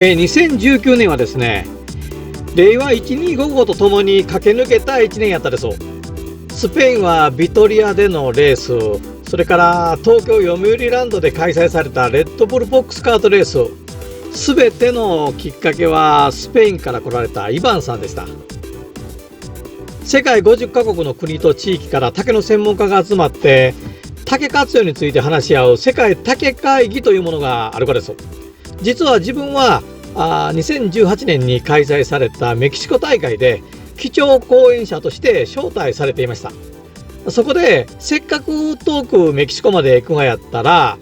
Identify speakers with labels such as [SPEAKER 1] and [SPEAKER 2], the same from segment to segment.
[SPEAKER 1] 2019年はですね、令和1255とともに駆け抜けた1年やったです。スペインはビトリアでのレース、それから東京よみうりランドで開催されたレッドブルボックスカートレース、すべてのきっかけはスペインから来られたイバンさんでした。世界50カ国の国と地域から竹の専門家が集まって竹活用について話し合う世界竹会議というものがあるからです。実は自分は2018年に開催されたメキシコ大会で基調講演者として招待されていました。そこでせっかく遠くメキシコまで行くがやったら、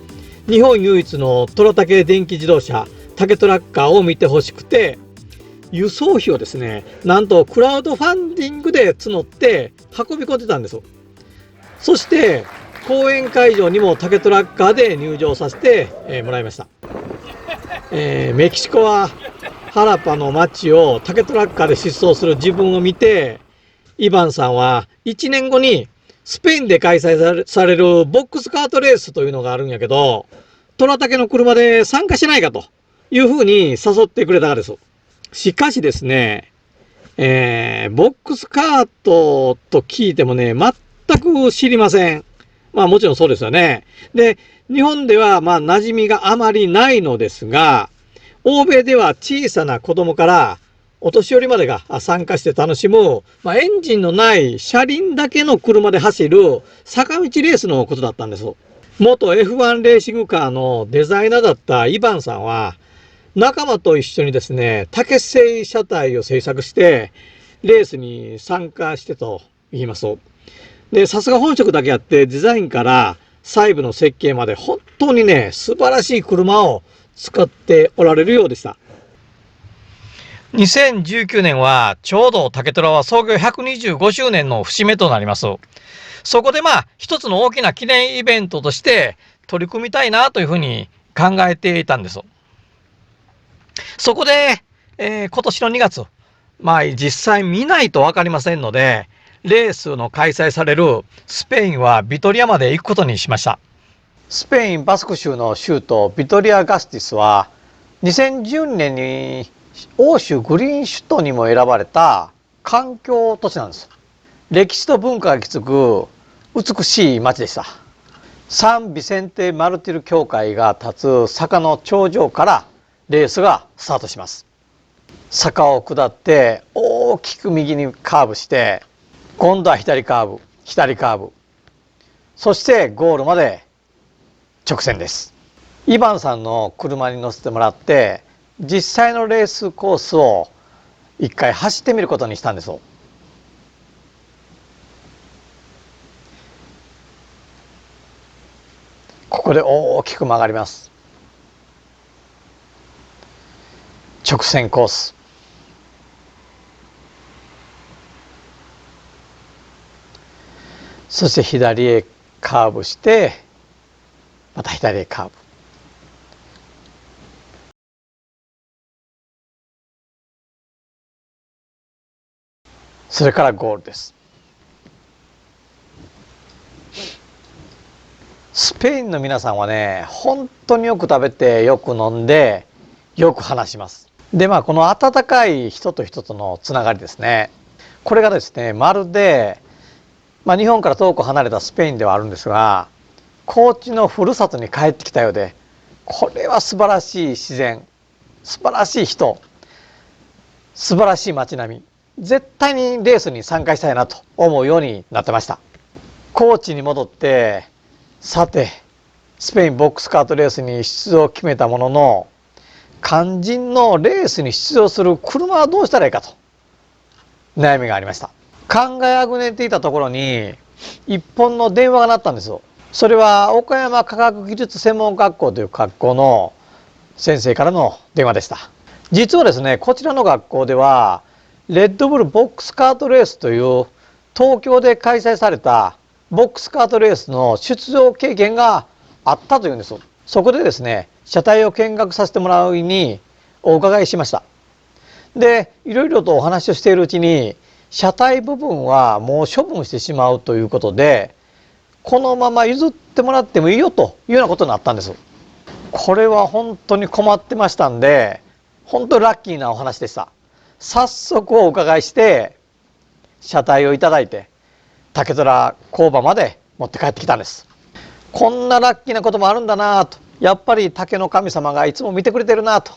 [SPEAKER 1] 日本唯一のトラタケ電気自動車竹トラッカーを見てほしくて、輸送費をですね、なんとクラウドファンディングで募って運び込んでたんです。そして講演会場にも竹トラッカーで入場させてもらいました。メキシコはハラパの街を竹トラッカーで疾走する自分を見て、イバンさんは1年後にスペインで開催されるボックスカートレースというのがあるんやけど、トラタケの車で参加しないかというふうに誘ってくれたからです。しかしですね、ボックスカートと聞いてもね、全く知りません。もちろんそうですよね。で、日本では馴染みがあまりないのですが、欧米では小さな子供からお年寄りまでが参加して楽しむ、エンジンのない車輪だけの車で走る坂道レースのことだったんです。元 F1 レーシングカーのデザイナーだったイバンさんは、仲間と一緒にですね、竹製車体を製作してレースに参加してと言います。で、さすが本職だけあってデザインから細部の設計まで本当にね、素晴らしい車を使っておられるようでした。2019年はちょうど竹虎は創業125周年の節目となります。そこで一つの大きな記念イベントとして取り組みたいなというふうに考えていたんです。そこで、今年の2月、実際見ないと分かりませんので、レースの開催されるスペインはビトリアまで行くことにしました。スペインバスク州の州都ビトリア・ガスティスは2010年に欧州グリーン首都にも選ばれた環境都市なんです。歴史と文化が継ぐ美しい町でした。サン・ビセンテ・マルティル教会が立つ坂の頂上からレースがスタートします。坂を下って大きく右にカーブして、今度は左カーブ、左カーブ、そしてゴールまで直線です。イバンさんの車に乗せてもらって実際のレースコースを一回走ってみることにしたんです。ここで大きく曲がります。直線コース。そして左へカーブしてまた左へカーブ。それからゴールです。スペインの皆さんはね、本当によく食べてよく飲んでよく話します。でこの温かい人と人とのつながりですね、これがですね、まるで、日本から遠く離れたスペインではあるんですが、高知のふるさとに帰ってきたようで、これは素晴らしい自然、素晴らしい人、素晴らしい街並み、絶対にレースに参加したいなと思うようになってました。高知に戻って、さてスペインボックスカートレースに出場を決めたものの、肝心のレースに出場する車はどうしたらいいかと悩みがありました。考えあぐねていたところに一本の電話が鳴ったんですよ。それは岡山科学技術専門学校という学校の先生からの電話でした。実はですね、こちらの学校ではレッドブルボックスカートレースという東京で開催されたボックスカートレースの出場経験があったというんです。そこでですね、車体を見学させてもらうにお伺いしました。で、いろいろとお話をしているうちに、車体部分はもう処分してしまうということで、このまま譲ってもらってもいいよというようなことになったんです。これは本当に困ってましたんで、本当にラッキーなお話でした。早速お伺いして車体をいただいて竹虎工場まで持って帰ってきたんです。こんなラッキーなこともあるんだなと、やっぱり竹の神様がいつも見てくれてるなと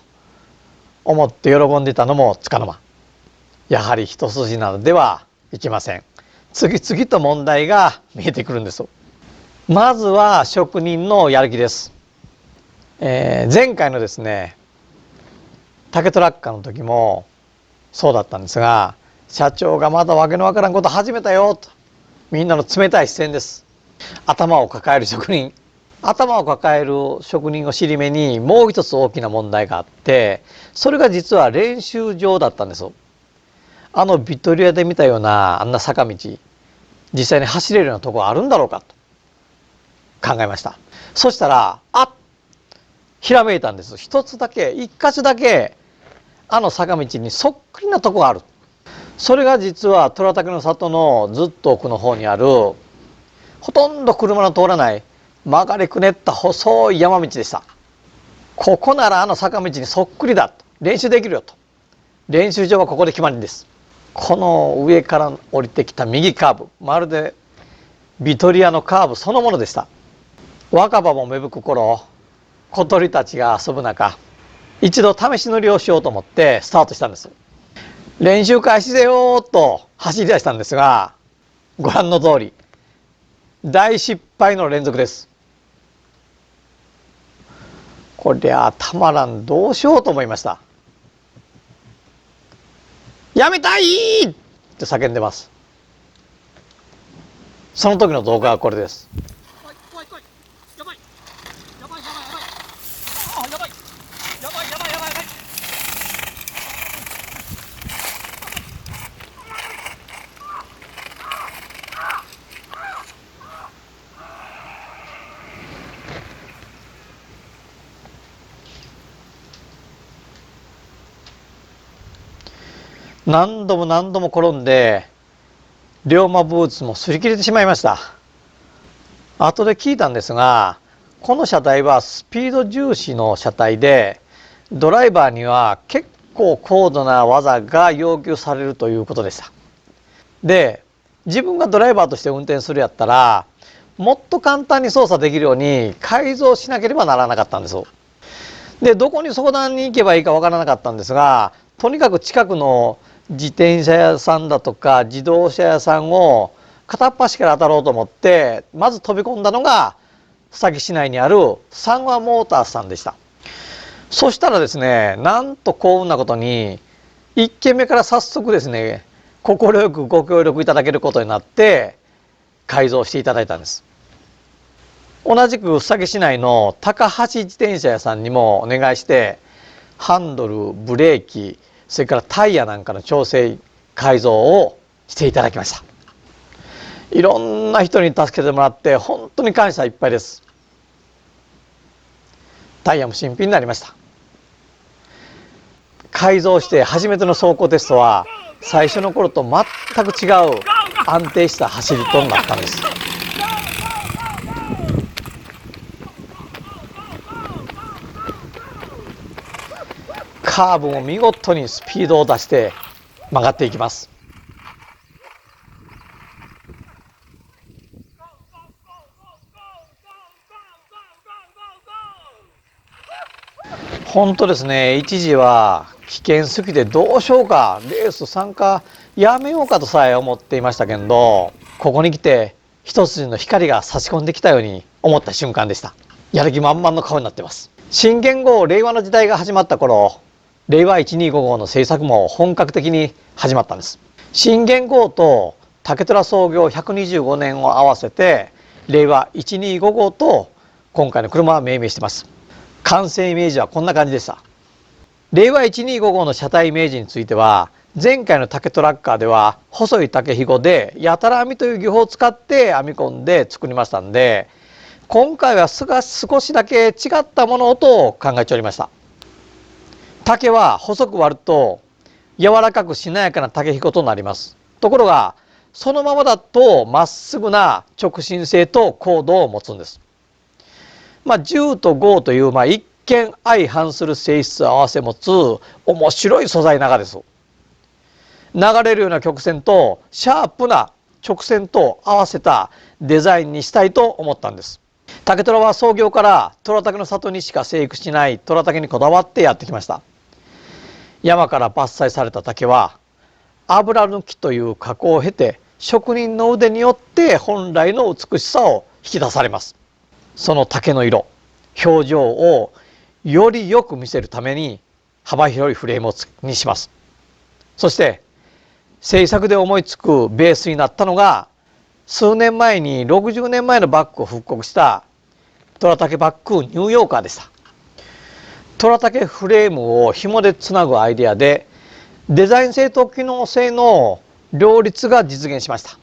[SPEAKER 1] 思って喜んでいたのもつかの間、やはり一筋縄ではいきません。次々と問題が見えてくるんです。まずは職人のやる気です。前回のですね竹トラッカーの時もそうだったんですが、社長がまだわけのわからんこと始めたよと、みんなの冷たい視線です。頭を抱える職人を尻目にもう一つ大きな問題があって、それが実は練習場だったんです。ビトリアで見たようなあんな坂道、実際に走れるようなところあるんだろうかと考えました。そしたらひらめいたんです。一つだけ、一箇所だけ坂道にそっくりなとこがある。それが実は虎竹の里のずっと奥の方にある、ほとんど車の通らない曲がりくねった細い山道でした。ここなら坂道にそっくりだと、練習できるよと。練習場はここで決まりです。この上から降りてきた右カーブ、まるでビトリアのカーブそのものでした。若葉も芽吹く頃、小鳥たちが遊ぶ中、一度試し乗りをしようと思ってスタートしたんです。練習開始せよと走り出したんですが、ご覧の通り大失敗の連続です。こりゃたまらん、どうしようと思いました。やめたいって叫んでます。その時の動画はこれです。何度も何度も転んで龍馬ブーツも擦り切れてしまいました。後で聞いたんですが、この車体はスピード重視の車体で、ドライバーには結構高度な技が要求されるということでした。で、自分がドライバーとして運転するやったらもっと簡単に操作できるように改造しなければならなかったんです。で、どこに相談に行けばいいかわからなかったんですが、とにかく近くの自転車屋さんだとか自動車屋さんを片っ端から当たろうと思ってまず飛び込んだのが須崎市内にある三和モータースさんでした。そしたらですね、なんと幸運なことに1軒目から早速ですね、快くご協力いただけることになって改造していただいたんです。同じく須崎市内の高橋自転車屋さんにもお願いして、ハンドル、ブレーキ、それからタイヤなんかの調整改造をしていただきました。いろんな人に助けてもらって本当に感謝いっぱいです。タイヤも新品になりました。改造して初めての走行テストは最初の頃と全く違う安定した走りとなったんです。カーブも見事にスピードを出して曲がっていきます。本当ですね、一時は危険すぎてどうしようか、レース参加やめようかとさえ思っていましたけど、ここに来て一筋の光が差し込んできたように思った瞬間でした。やる気満々の顔になってます。新元号令和の時代が始まった頃、令和125号の制作も本格的に始まったんです。新元号と竹虎創業125年を合わせて令和125号と今回の車は命名してます。完成イメージはこんな感じでした。令和125号の車体イメージについては、前回の竹トラッカーでは細い竹ひごでやたら編みという技法を使って編み込んで作りましたんで、今回は少しだけ違ったものと考えておりました。竹は細く割ると柔らかくしなやかな竹ひごとなります。ところがそのままだとまっすぐな直進性と高度を持つんです。10と5という一見相反する性質を併せ持つ面白い素材ながです。流れるような曲線とシャープな直線と合わせたデザインにしたいと思ったんです。竹虎は創業から虎竹の里にしか生育しない虎竹にこだわってやってきました。山から伐採された竹は油抜きという加工を経て職人の腕によって本来の美しさを引き出されます。その竹の色、表情をよりよく見せるために幅広いフレームにします。そして制作で思いつくベースになったのが数年前に60年前のバッグを復刻した虎竹バッグニューヨーカーでした。虎竹フレームを紐でつなぐアイデアでデザイン性と機能性の両立が実現しました。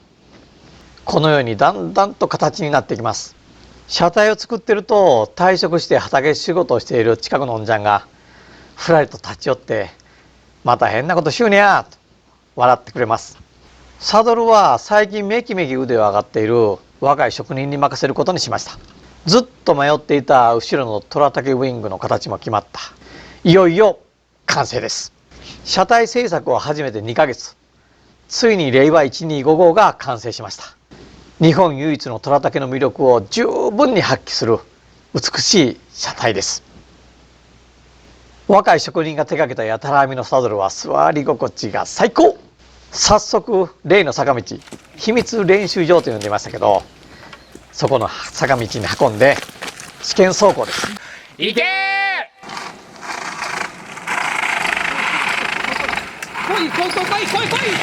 [SPEAKER 1] このようにだんだんと形になっていきます。車体を作ってると退職して畑仕事をしている近くのおんちゃんがふらりと立ち寄って「また変なことしゅうねや」と笑ってくれます。サドルは最近めきめき腕を上がっている若い職人に任せることにしました。ずっと迷っていた後ろの虎竹ウィングの形も決まった。いよいよ完成です。車体製作を始めて2ヶ月、ついに令和125号が完成しました。日本唯一の虎竹の魅力を十分に発揮する美しい車体です。若い職人が手掛けたやたら編みのサドルは座り心地が最高。早速例の坂道、秘密練習場と呼んでいましたけど、そこの坂道に運んで試験走行です。
[SPEAKER 2] いけー！来い来い来い来い来い来い！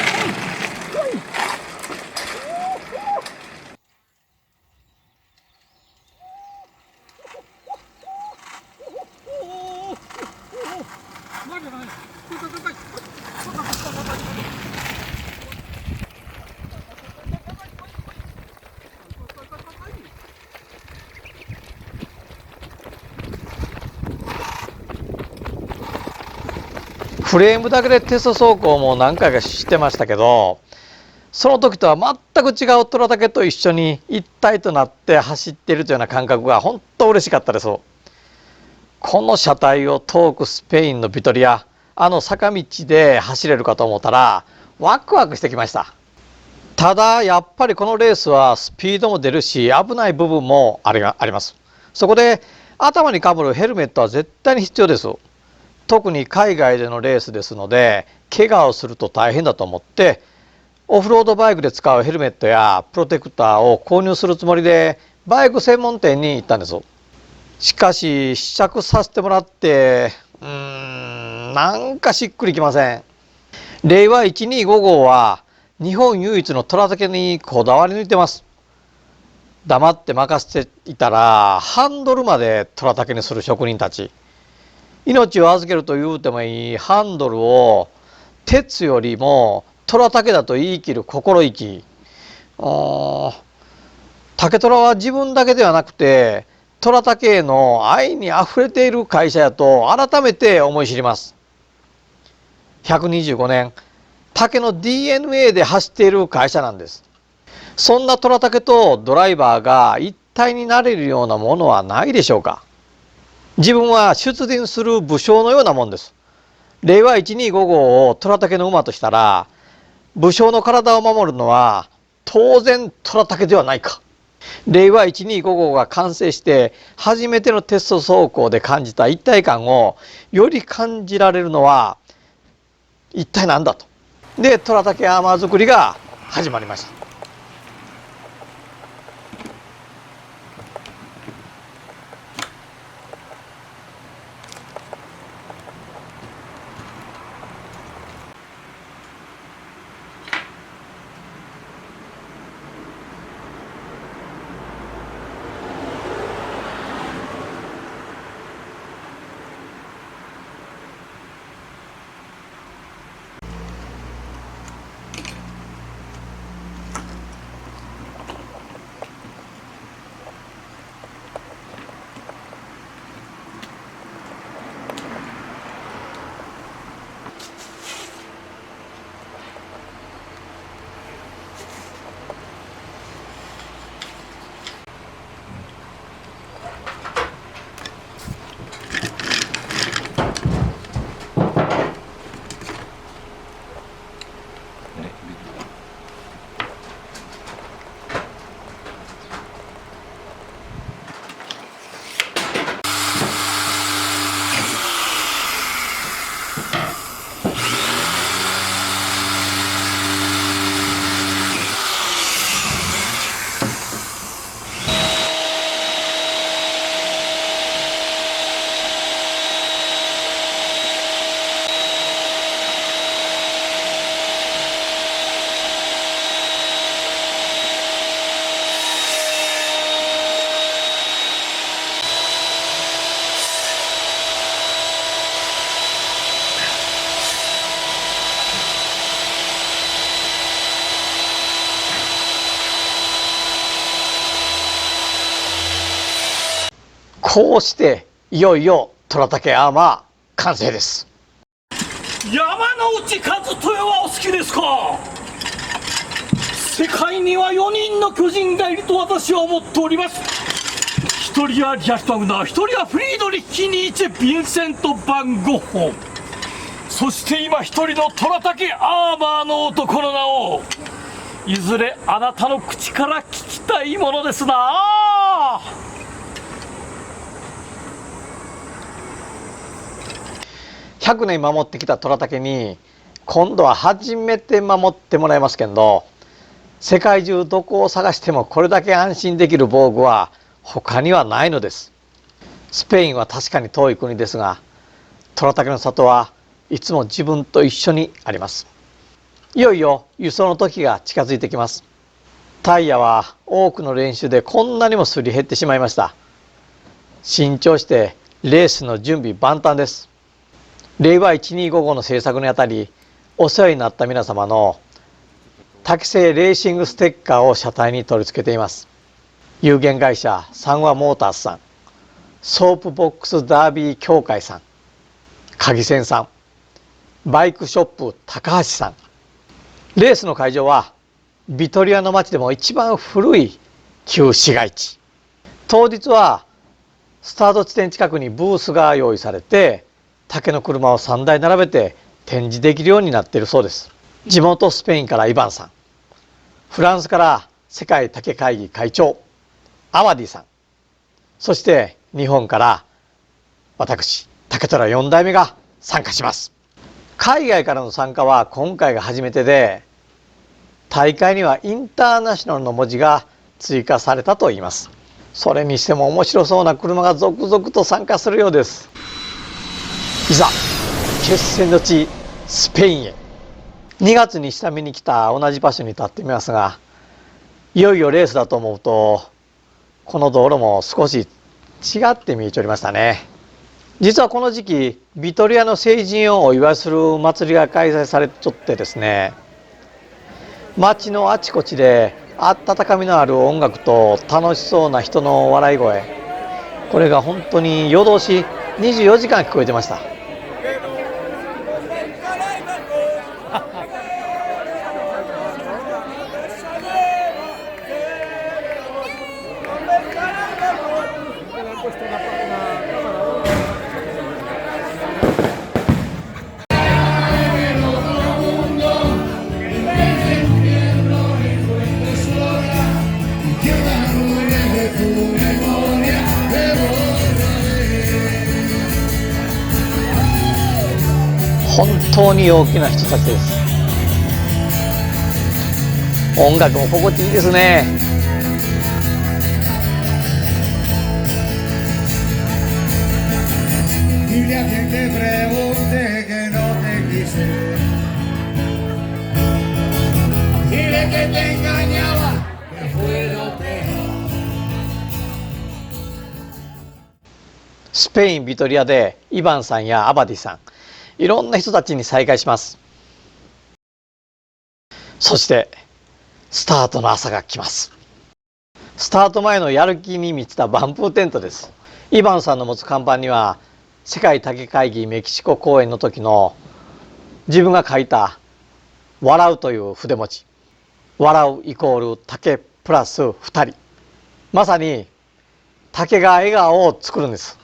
[SPEAKER 1] フレームだけでテスト走行も何回かしてましたけど、その時とは全く違う虎竹と一緒に一体となって走っているというような感覚が本当嬉しかったです。この車体を遠くスペインのビトリア、あの坂道で走れるかと思ったらワクワクしてきました。ただやっぱりこのレースはスピードも出るし危ない部分もあります。そこで頭にかぶるヘルメットは絶対に必要です。特に海外でのレースですので怪我をすると大変だと思ってオフロードバイクで使うヘルメットやプロテクターを購入するつもりでバイク専門店に行ったんです。しかし試着させてもらってなんかしっくりきません。令和125号は日本唯一の虎竹にこだわり抜いてます。黙って任せていたらハンドルまで虎竹にする職人たち、命を預けると言うてもいいハンドルを鉄よりも虎竹だと言い切る心意気。竹虎は自分だけではなくて虎竹への愛にあふれている会社やと改めて思い知ります。125年竹の DNA で走っている会社なんです。そんな虎竹とドライバーが一体になれるようなものはないでしょうか。自分は出陣する武将のようなもんです。令和125号を虎竹の馬としたら武将の体を守るのは当然虎竹ではないか。令和125号が完成して初めてのテスト走行で感じた一体感をより感じられるのは一体何だと。で虎竹アーマー作りが始まりました。こうしていよいよ虎竹アーマー完成です。
[SPEAKER 2] 山内和豊はお好きですか？世界には4人の巨人がいると私は思っております。1人はリアヒト・ワグナー、1人はフリードリッヒ・ニーチェ、ヴィンセント・ヴァン・ゴッホ、そして今1人の虎竹アーマーの男の名をいずれあなたの口から聞きたいものですな。
[SPEAKER 1] 100年守ってきた虎竹に今度は初めて守ってもらいますけど、世界中どこを探してもこれだけ安心できる防具は他にはないのです。スペインは確かに遠い国ですが、虎竹の里はいつも自分と一緒にあります。いよいよ輸送の時が近づいてきます。タイヤは多くの練習でこんなにもすり減ってしまいました。新調してレースの準備万端です。令和1255の制作にあたりお世話になった皆様の竹製レーシングステッカーを車体に取り付けています。有限会社三和モータースさん、ソープボックスダービー協会さん、鍵仙さん、バイクショップ高橋さん。レースの会場はビトリアの街でも一番古い旧市街地。当日はスタート地点近くにブースが用意されて、竹の車を3台並べて展示できるようになっているそうです。地元スペインからイヴァンさん、フランスから世界竹会議会長アワディさん、そして日本から私竹虎4代目が参加します。海外からの参加は今回が初めてで、大会にはインターナショナルの文字が追加されたといいます。それにしても面白そうな車が続々と参加するようです。いざ決戦の地スペインへ。2月に下見に来た同じ場所に立ってみますが、いよいよレースだと思うとこの道路も少し違って見えておりましたね。実はこの時期ビトリアの成人をお祝いする祭りが開催されちょってですね、街のあちこちで温かみのある音楽と楽しそうな人の笑い声、これが本当に夜通し24時間聞こえてました。本当に大きな人たちです。音楽も心地いいですね。スペイン・ビトリアでイヴァンさんやアバディさん、いろんな人たちに再会します。そしてスタートの朝が来ます。スタート前のやる気に満ちたバンプーテントです。イヴァンさんの持つ看板には世界竹会議メキシコ公演の時の自分が書いた笑うという筆文字、笑うイコール竹プラス2人、まさに竹が笑顔を作るんです。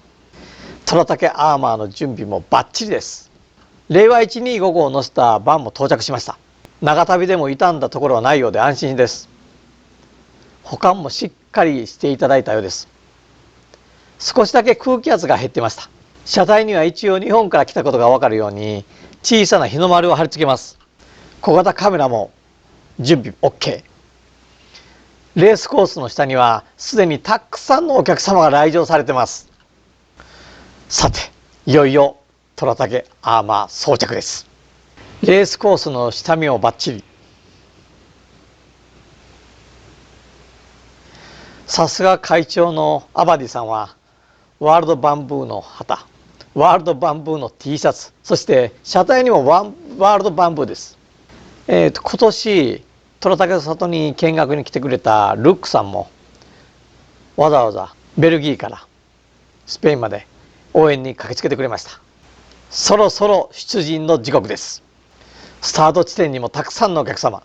[SPEAKER 1] 虎竹アーマーの準備もバッチリです。令和1255を乗せたバンも到着しました。長旅でも傷んだところはないようで安心です。保管もしっかりしていただいたようです。少しだけ空気圧が減ってました。車体には一応日本から来たことが分かるように小さな日の丸を貼り付けます。小型カメラも準備 OK。 レースコースの下にはすでにたくさんのお客様が来場されてます。さていよいよ虎竹アーマー装着です。レースコースの下見をバッチリ。さすが会長のアバディさんはワールドバンブーの旗、ワールドバンブーの T シャツ、そして車体にもワールドバンブーです。今年虎竹の里に見学に来てくれたルックさんもわざわざベルギーからスペインまで応援に駆けつけてくれました。そろそろ出陣の時刻です。スタート地点にもたくさんのお客様。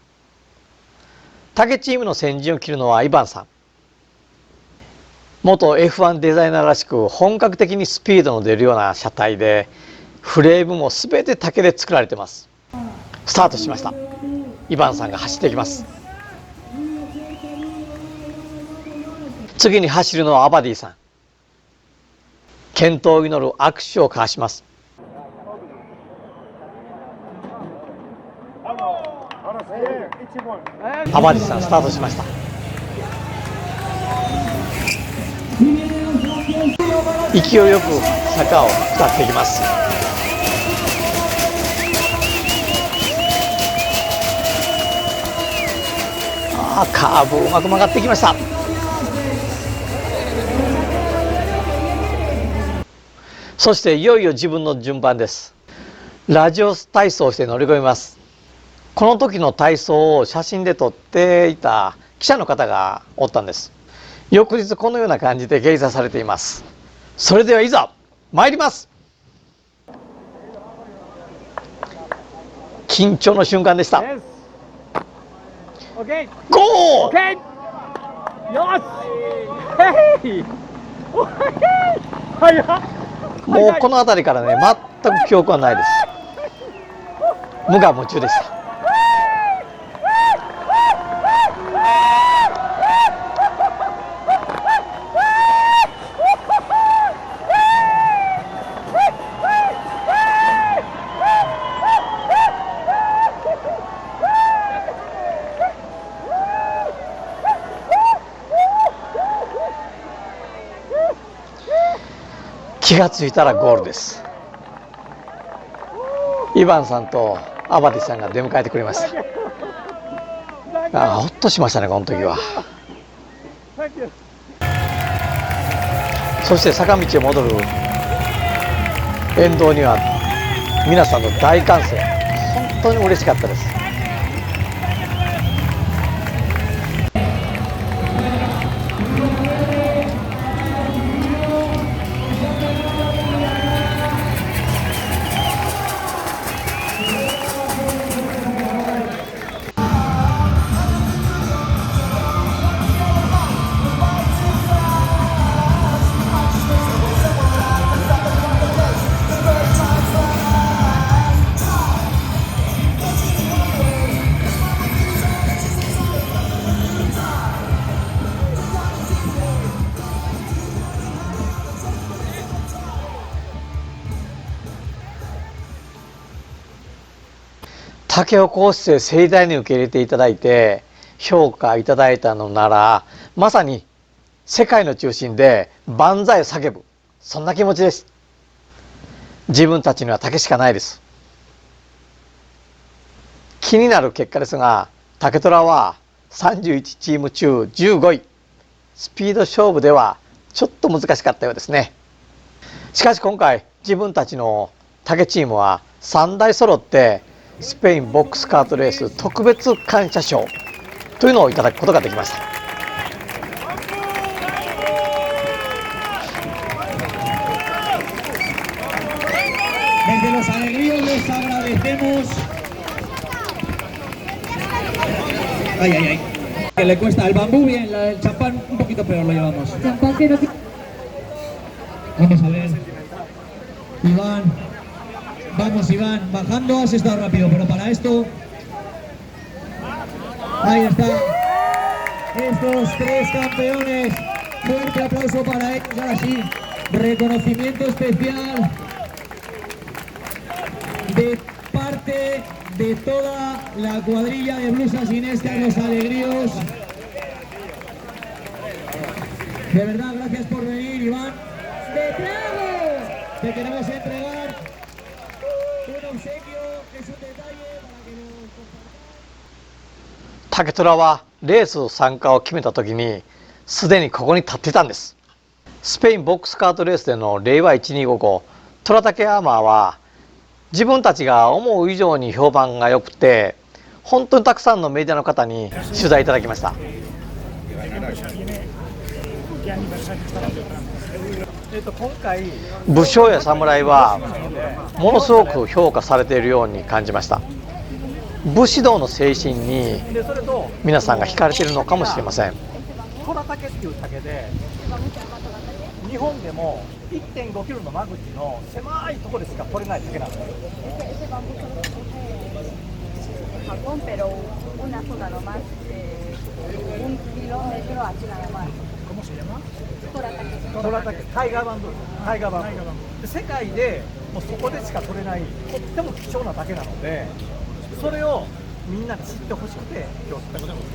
[SPEAKER 1] 竹チームの先陣を切るのはイバンさん。元 F1 デザイナーらしく本格的にスピードの出るような車体で、フレームも全て竹で作られています。スタートしました。イバンさんが走っていきます。次に走るのはアバディさん。健闘を祈る握手を交わします。アバディさんスタートしました。勢いよく坂を下っていきます。カーブうまく曲がってきました。そしていよいよ自分の順番です。ラジオ体操をして乗り越えます。この時の体操を写真で撮っていた記者の方がおったんです。翌日このような感じで掲載されています。それではいざ参ります。緊張の瞬間でした。ゴー！もうこの辺りからね、全く記憶はないです。無我夢中でした。気がついたらゴールです。イバンさんとアバディさんが出迎えてくれました。ほっとしましたね、この時は。そして坂道を戻る沿道には皆さんの大歓声、本当に嬉しかったです。竹をこうして盛大に受け入れていただいて評価いただいたのなら、まさに世界の中心で万歳を叫ぶ、そんな気持ちです。自分たちには竹しかないです。気になる結果ですが、竹虎は31チーム中15位。スピード勝負ではちょっと難しかったようですね。しかし今回自分たちの竹チームは3台揃ってスペインボックスカートレース特別感謝賞というのをいただくことができました。
[SPEAKER 3] Desde los alegríos les agradecemos. Ay, ay, ay. Que le cuesta el bambú bien, el champán un poquito peor lo llevamos. Champán que no... Vamos a ver. Iván. Vamos, Iván. Bajando has estado rápido, pero para esto... Ahí está. Estos tres campeones. Fuerte aplauso para ellos. Ahora sí. Reconocimiento especial de parte de toda la cuadrilla de Blusas Inesca y los Alegríos. De verdad, gracias por venir, Iván. Te queremos entregar un obsequio, que es un detalle para que lo compartamos.
[SPEAKER 1] 竹虎はレース参加を決めた時にすでにここに立ってたんです。スペインボックスカートレースでの令和1255虎竹アーマーは自分たちが思う以上に評判が良くて、本当にたくさんのメディアの方に取材いただきました。今回武将や侍はものすごく評価されているように感じました。武士道の精神に皆さんが惹かれているのかもしれません。
[SPEAKER 4] 虎竹っていう竹で日本でも 1.5 キロの間口の狭いところでしか取れない竹なんです。
[SPEAKER 5] Japón, pero una zona nomás, un kilómetro así nada más.
[SPEAKER 4] ¿Cómo se llama?
[SPEAKER 5] 虎竹。
[SPEAKER 4] タイガーバンブー。タイガーバンブー。で世界でもうそこでしか取れないとっても貴重な竹なので、それをみんなに知ってほしくて今日釣ったことです。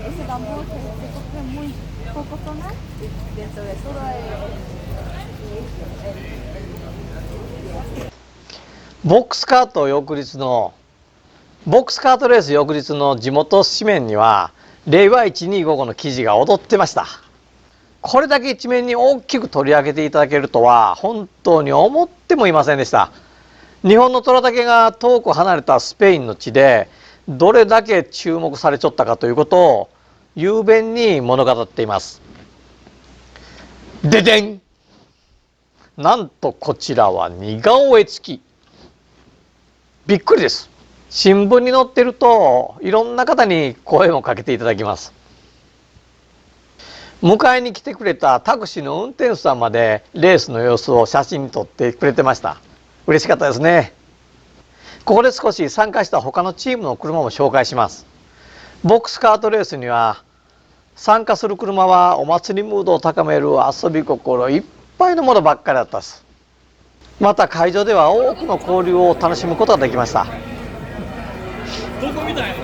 [SPEAKER 5] Ese bambú se coge en muy pocas zonas dentro de todo el
[SPEAKER 1] ボックスカートレース翌日の地元紙面には令和125の記事が躍ってました。これだけ一面に大きく取り上げていただけるとは本当に思ってもいませんでした。日本の虎竹が遠く離れたスペインの地でどれだけ注目されちゃったかということを雄弁に物語っています。ででん、なんとこちらは似顔絵付き。びっくりです。新聞に載ってるといろんな方に声もかけていただきます。迎えに来てくれたタクシーの運転手さんまでレースの様子を写真に撮ってくれてました。嬉しかったですね。ここで少し参加した他のチームの車も紹介します。ボックスカートレースには参加する車はお祭りムードを高める遊び心いっぱいのものばっかりだったです。また会場では多くの交流を楽しむことができました。
[SPEAKER 2] どこみたいな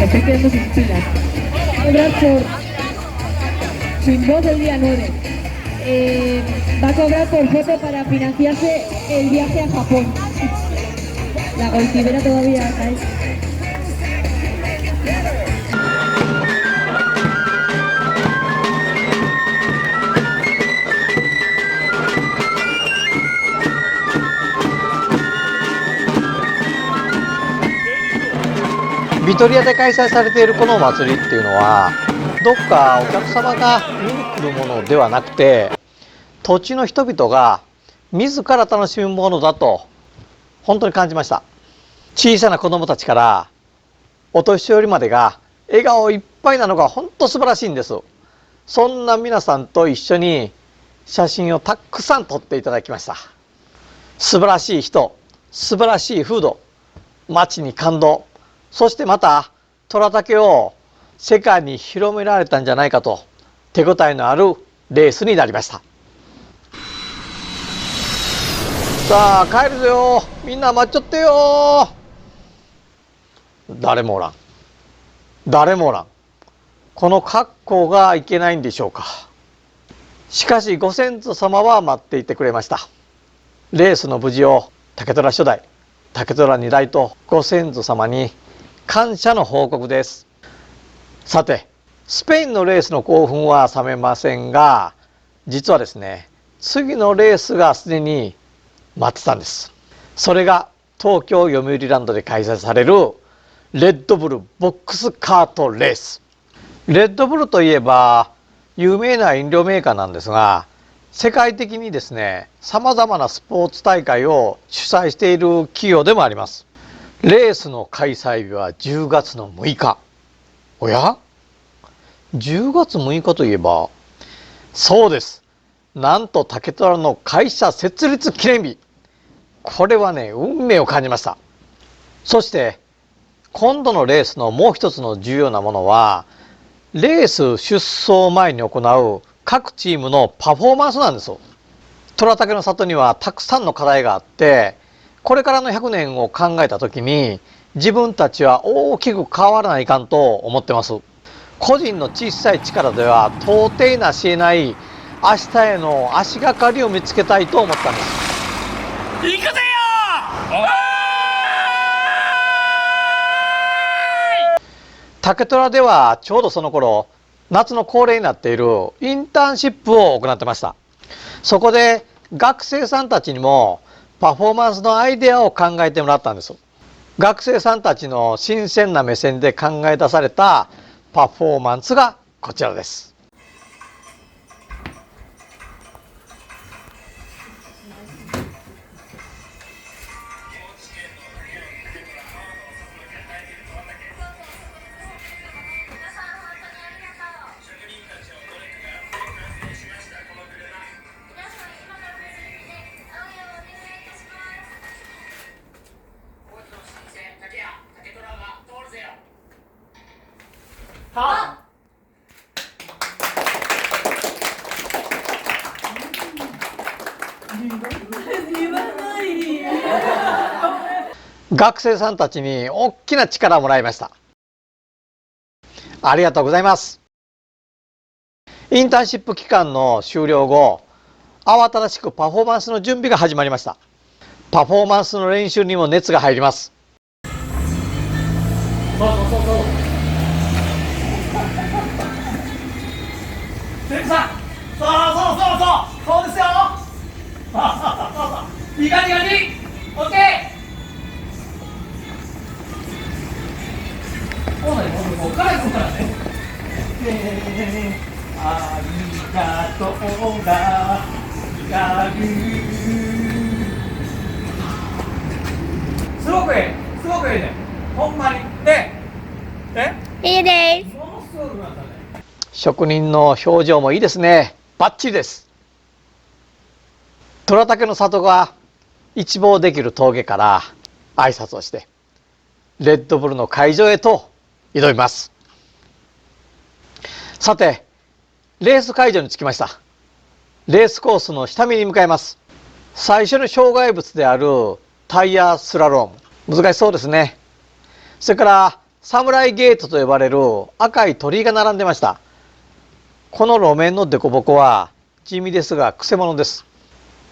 [SPEAKER 6] Estoy quedando sin pilas. Cobrar por sin voz el día 9. Va a cobrar por foto para financiarse el viaje a Japón. La golfibera todavía cae.
[SPEAKER 1] ビトリアで開催されているこのお祭りっていうのはどっかお客様が見に来るものではなくて土地の人々が自ら楽しむものだと本当に感じました。小さな子どもたちからお年寄りまでが笑顔いっぱいなのが本当素晴らしいんです。そんな皆さんと一緒に写真をたくさん撮っていただきました。素晴らしい人、素晴らしい風土、街に感動、そしてまた虎竹を世界に広められたんじゃないかと手応えのあるレースになりました。さあ帰るぞよ、みんな待っちゃってよ。誰もおらん、誰もおらん。この格好がいけないんでしょうか。しかしご先祖様は待っていてくれました。レースの無事を竹虎初代、竹虎2代とご先祖様に感謝の報告です。さてスペインのレースの興奮は冷めませんが、実はですね次のレースがすでに待ってたんです。それが東京よみうりランドで開催されるレッドブルボックスカートレース。レッドブルといえば有名な飲料メーカーなんですが、世界的にですねさまざまなスポーツ大会を主催している企業でもあります。レースの開催日は10月の6日。おや10月6日といえばそうです、なんと竹虎の会社設立記念日。これはね運命を感じました。そして今度のレースのもう一つの重要なものはレース出走前に行う各チームのパフォーマンスなんです。虎竹の里にはたくさんの課題があって、これからの100年を考えた時に自分たちは大きく変わらないかんと思ってます。個人の小さい力では到底なし得ない明日への足がかりを見つけたいと思ったんです。
[SPEAKER 2] 行くぜよ
[SPEAKER 1] 竹虎ではちょうどその頃夏の恒例になっているインターンシップを行ってました。そこで学生さんたちにもパフォーマンスのアイデアを考えてもらったんです。学生さんたちの新鮮な目線で考え出されたパフォーマンスがこちらです。学生さんたちに大きな力をもらいました。ありがとうございます。インターンシップ期間の終了後、慌ただしくパフォーマンスの準備が始まりました。パフォーマンスの練習にも熱が入ります。
[SPEAKER 2] セリさん、そうですよ。いい感じ、オッケー。ここから行くからね。ありがとうが光る。すごくいいね。ほんまにね。
[SPEAKER 5] いいです。
[SPEAKER 2] ものすごくうまかったね。
[SPEAKER 1] 職人の表情もいいですね。バッチリです。虎竹の里が一望できる峠から挨拶をしてレッドブルの会場へと挑みます。さて、レース会場に着きました。レースコースの下見に向かいます。最初の障害物であるタイヤスラローム、難しそうですね。それからサムライゲートと呼ばれる赤い鳥居が並んでました。この路面の凸凹は地味ですがくせ者です。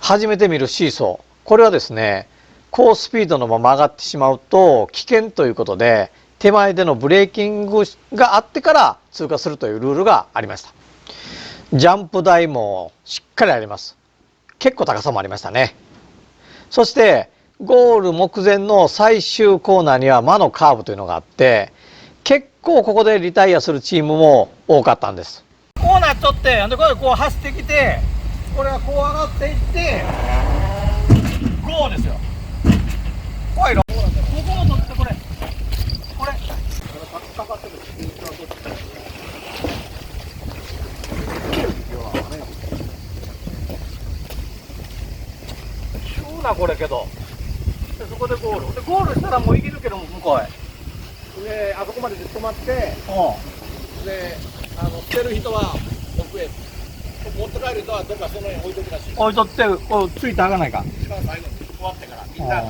[SPEAKER 1] 初めて見るシーソー、これはですね、高スピードのまま上がってしまうと危険ということで、手前でのブレーキングがあってから通過するというルールがありました。ジャンプ台もしっかりあります。結構高さもありましたね。そしてゴール目前の最終コーナーには魔のカーブというのがあって、結構ここでリタイアするチームも多かったんです。
[SPEAKER 4] こうなっとって、でこれこう走ってきて、これはこう上がっていって、ゴーですよ。怖いの。ここの取ってこれ。かかってる。急なこれけど。でそこでゴール。でゴールしたらもう行けるけども向こうへ。であそこまで止まって。で捨てる人は奥へ。持って帰る人はどっかその辺置いとくらしい。置いとってこうついてあがないか。一番最後に終わってからみんな。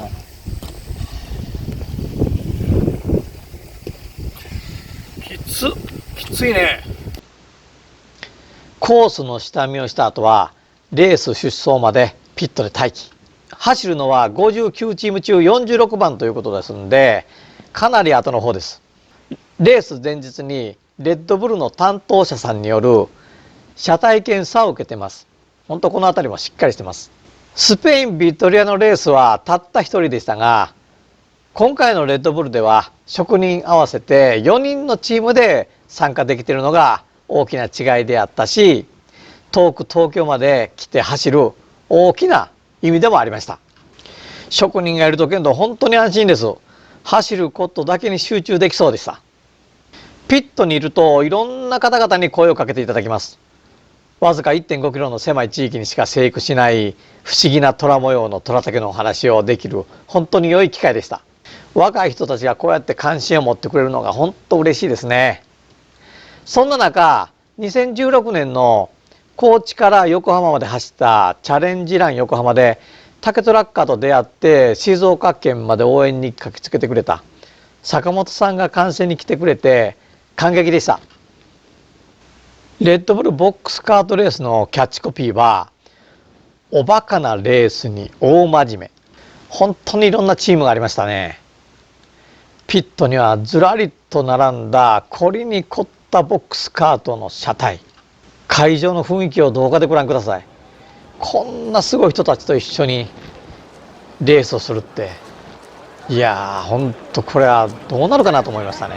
[SPEAKER 4] きついね。
[SPEAKER 1] コースの下見をした後はレース出走までピットで待機。走るのは59チーム中46番ということですので、かなり後の方です。レース前日にレッドブルの担当者さんによる車体検査を受けてます。本当この辺りもしっかりしてます。スペインビトリアのレースはたった1人でしたが、今回のレッドブルでは職人合わせて4人のチームで参加できているのが大きな違いであったし、遠く東京まで来て走る大きな意味でもありました。職人がいると剣道本当に安心です。走ることだけに集中できそうでした。ピットにいるといろんな方々に声をかけていただきます。わずか 1.5 キロの狭い地域にしか生育しない不思議な虎模様の虎竹のお話をできる本当に良い機会でした。若い人たちがこうやって関心を持ってくれるのが本当嬉しいですね。そんな中、2016年の高知から横浜まで走ったチャレンジラン横浜で竹トラッカーと出会って静岡県まで応援に駆けつけてくれた坂本さんが観戦に来てくれて感激でした。レッドブルボックスカートレースのキャッチコピーはおバカなレースに大真面目。本当にいろんなチームがありましたね。ピットにはずらりと並んだ凝りに凝ったボックスカートの車体。会場の雰囲気を動画でご覧ください。こんなすごい人たちと一緒にレースをするって、いやー本当これはどうなるかなと思いましたね。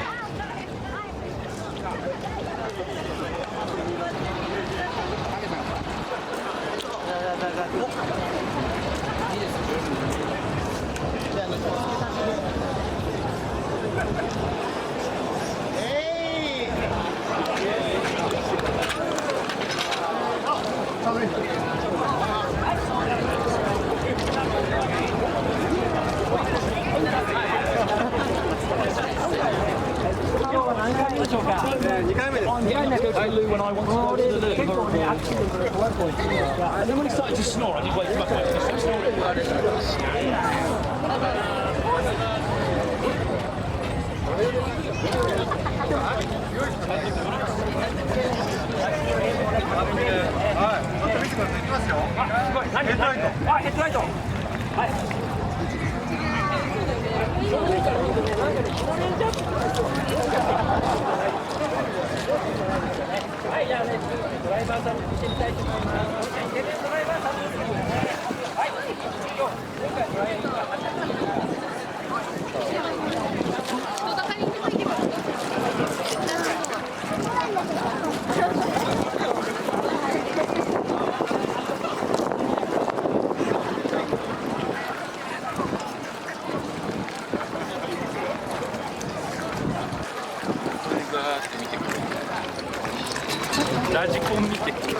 [SPEAKER 2] ラジコン見てくる。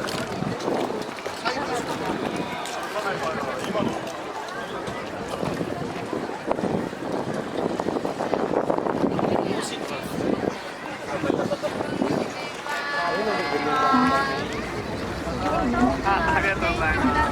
[SPEAKER 2] ありがとうございます。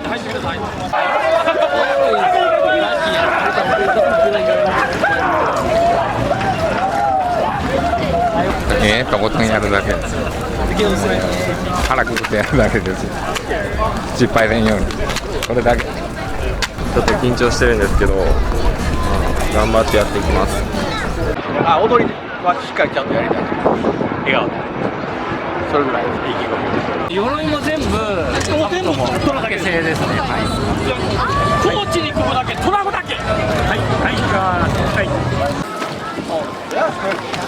[SPEAKER 2] 入ってください。
[SPEAKER 7] とことんやるだけです。腹くくってやるだけです。失敗せんように。これだけ。ちょっと緊張してるんですけど、頑張ってやっていきます。
[SPEAKER 4] あ、踊りはしっかりちゃんとやりたい。笑顔で。それぐらい意気込み。
[SPEAKER 2] 鎧も全部トラだけ製ですね。高知に組むだけトラムだけ。はいはい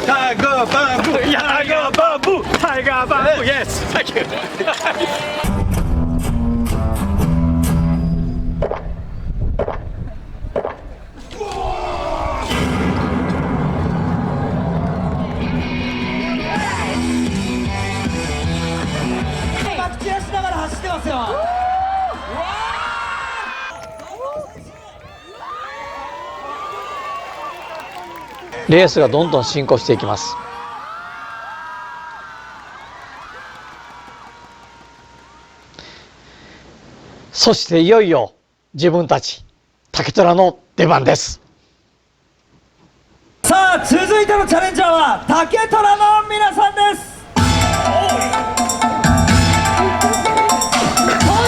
[SPEAKER 4] タイガーバンブー、タイガーバンブー、タイガーバンブー、イエス、サンキュー。
[SPEAKER 1] レースがどんどん進行していきます。そしていよいよ自分たち竹虎の出番です。
[SPEAKER 3] さあ続いてのチャレンジャーは竹虎の皆さんです。
[SPEAKER 6] 高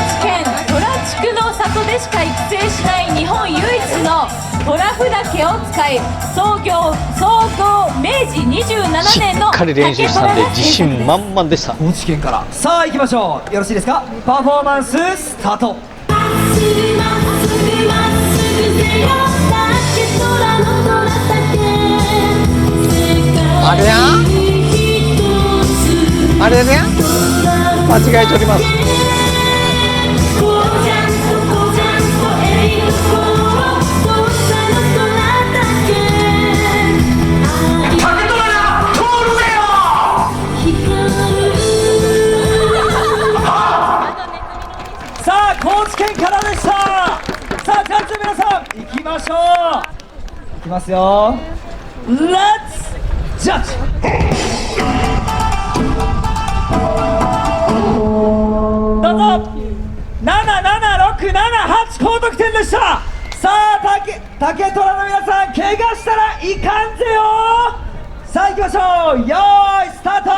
[SPEAKER 6] 知県虎地区の里でしか育成しない日本唯一の虎札家を使い創業明治27年の
[SPEAKER 1] しっかり練習したんで自信満々でした。
[SPEAKER 3] 高知県からさあ行きましょう。よろしいですか。パフォーマンススタート。
[SPEAKER 1] あれやあれね間違えております。
[SPEAKER 3] さあ高知県からでした。ますよ。レッツジャッジ。どうぞ。7767-8高得点でした。さあ竹虎の皆さん、怪我したらいかんぜよ。さあ行きましょう。よーいスタート。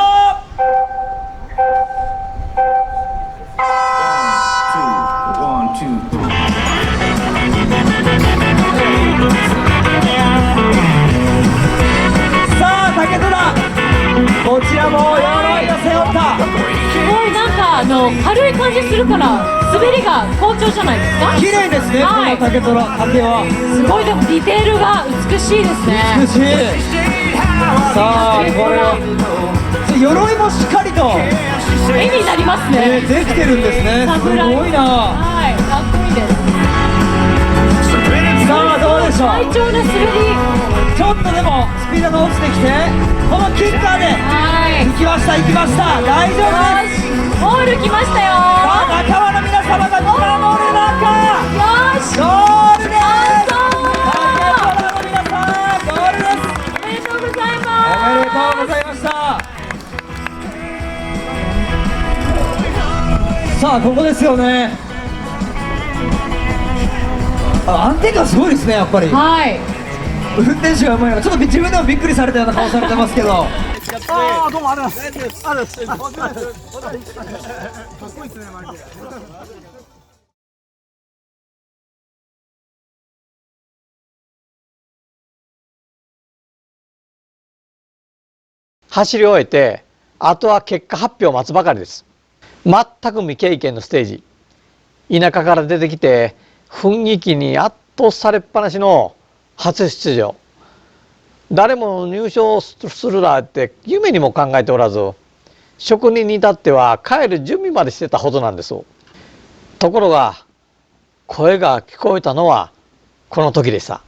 [SPEAKER 3] さあ竹虎、こちらも鎧を背負った。
[SPEAKER 6] すごいなんか軽い感じするから滑りが好調じゃないですか。
[SPEAKER 3] 綺麗ですね、
[SPEAKER 6] はい、
[SPEAKER 3] この竹は
[SPEAKER 6] すごい。でもディテールが美しいですね。
[SPEAKER 3] 美しい。さあこれは鎧もしっかりと
[SPEAKER 6] 絵になりますね。
[SPEAKER 3] できてるんですね。すごいな。
[SPEAKER 6] はい、かっこいいです。
[SPEAKER 3] さあどうでしょう。
[SPEAKER 6] 快調な滑り。
[SPEAKER 3] ちょっとでもスピードが落ちてきて、このキッカーで行きました。大丈夫です。
[SPEAKER 6] ゴール来ましたよ。
[SPEAKER 3] さあ仲間の皆様が見守る中、
[SPEAKER 6] よし、
[SPEAKER 3] ゴールです。竹虎の皆さん、ゴールです。
[SPEAKER 6] おめでとうございます。
[SPEAKER 3] おめでとうございました。さあここですよね。安定感すごいですね、やっぱり。
[SPEAKER 6] はい。
[SPEAKER 3] 運転手がうまいのがちょっと自分でもびっくりされたような顔されてますけど。
[SPEAKER 4] ああ、どうもありがとうございます。ありがとうございます。かっこいいですね、マジで。
[SPEAKER 1] 走り終えて、あとは結果発表を待つばかりです。全く未経験のステージ。田舎から出てきて、雰囲気に圧倒されっぱなしの初出場。誰も入賞するらって夢にも考えておらず、職人に至っては帰る準備までしてたほどなんです。ところが、声が聞こえたのはこの時でした。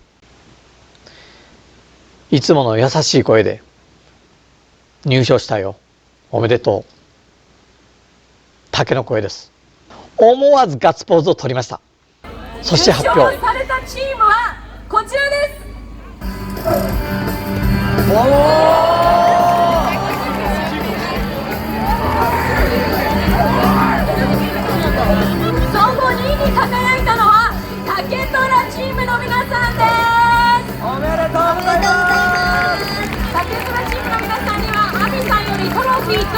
[SPEAKER 1] いつもの優しい声で、入賞したよ。おめでとう。竹の声です。思わずガッツポーズを取りました。そして発表。
[SPEAKER 6] 優勝されたチームはこちらです。総合2位に輝いたのは竹虎チームの皆さんです。
[SPEAKER 3] おめでとうございます。
[SPEAKER 6] 竹虎チームの皆さんにはアミさんよりトロフィーと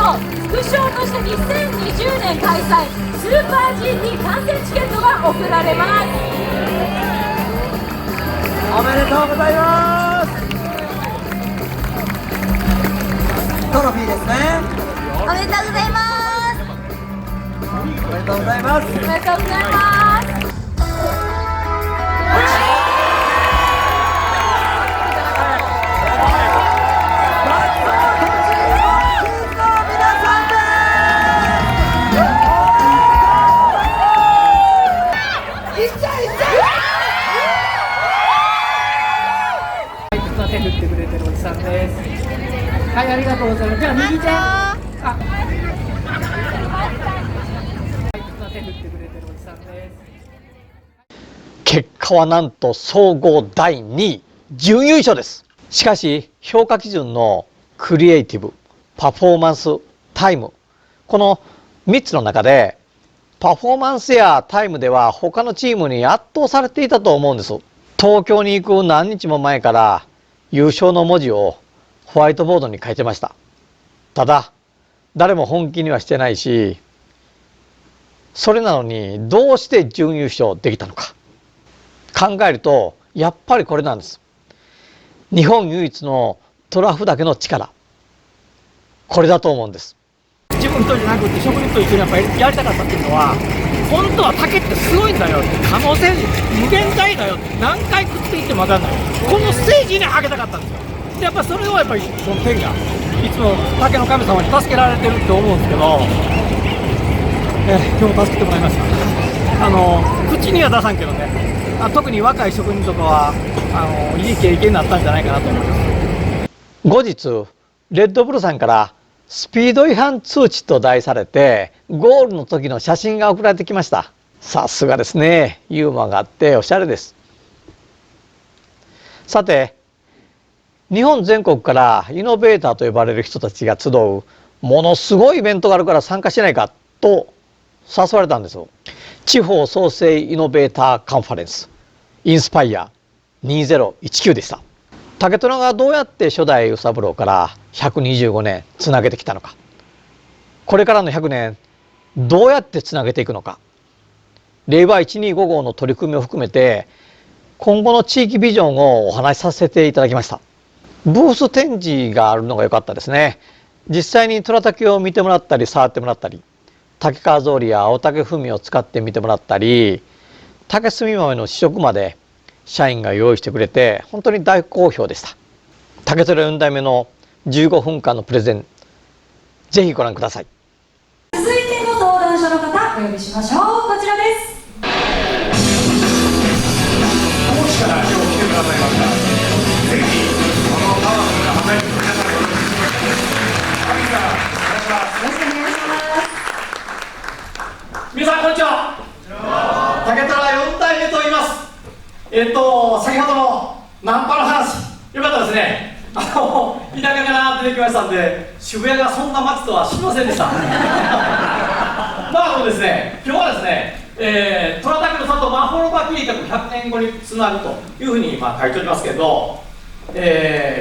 [SPEAKER 6] 副賞として2020年開催スーパー GT 観戦チケットが贈られます。
[SPEAKER 3] おめでとうございます。トロフィーですね。
[SPEAKER 5] おめでとうございます。
[SPEAKER 3] おめでとうございます。
[SPEAKER 6] おめでとうございます。
[SPEAKER 3] 手振ってくれてるおじさんです。はい、ありがとうございます。じゃあ右手。手振ってくれてるおじさんです。
[SPEAKER 1] 結果はなんと総合第2位、準優勝です。しかし評価基準のクリエイティブ、パフォーマンス、タイム、この3つの中でパフォーマンスやタイムでは他のチームに圧倒されていたと思うんです。東京に行く何日も前から優勝の文字をホワイトボードに書いてました。ただ誰も本気にはしてないし、それなのにどうして準優勝できたのか考えると、やっぱりこれなんです。日本唯一のトラフだけの力、これだと思うんです。
[SPEAKER 4] 自分一人じゃなくて職人と一緒にやっぱりやりたかったっていうのは、本当は竹ってすごいんだよって、可能性無限大だよって、何回食っていっても分かんない、このステージに上げたかったんですよ。でやっぱそれをやっぱりその天がいつも竹の神様に助けられてるって思うんですけど、今日も助けてもらいました。口には出さんけどね、特に若い職人とかはいい経験になったんじゃないかなと思います。
[SPEAKER 1] 後日レッドブルさんからスピード違反通知と題されてゴールの時の写真が送られてきました。さすがですね、ユーモアがあっておしゃれです。さて日本全国からイノベーターと呼ばれる人たちが集うものすごいイベントがあるから参加しないかと誘われたんですよ。地方創生イノベーターカンファレンスインスパイア2019でした。竹虎がどうやって初代宇三郎から125年つなげてきたのか、これからの100年どうやってつなげていくのか、令和125号の取り組みを含めて今後の地域ビジョンをお話しさせていただきました。ブース展示があるのが良かったですね。実際に虎竹を見てもらったり触ってもらったり、竹川草履や青竹踏を使ってみてもらったり、竹炭豆の試食まで社員が用意してくれて本当に大好評でした。竹虎4代目の15分間のプレゼン、ぜひご覧ください。
[SPEAKER 8] 続いての登壇者の方お呼びしましょう。こちらです。
[SPEAKER 2] 高知から今日来てくださいました。ぜひこのパワフルな花火の皆さんをよろしくお願いします。
[SPEAKER 8] よろしくお願いします。
[SPEAKER 4] 皆さんこんにちは。竹虎4代目と言います。先ほどのナンパの話、よかったですね。田舎から出てきましたんで、渋谷がそんな街とは知りませんでした。まあですね、今日はですね、虎竹の里まほろば計画100年後につなぐというふうに書いておりますけれど、今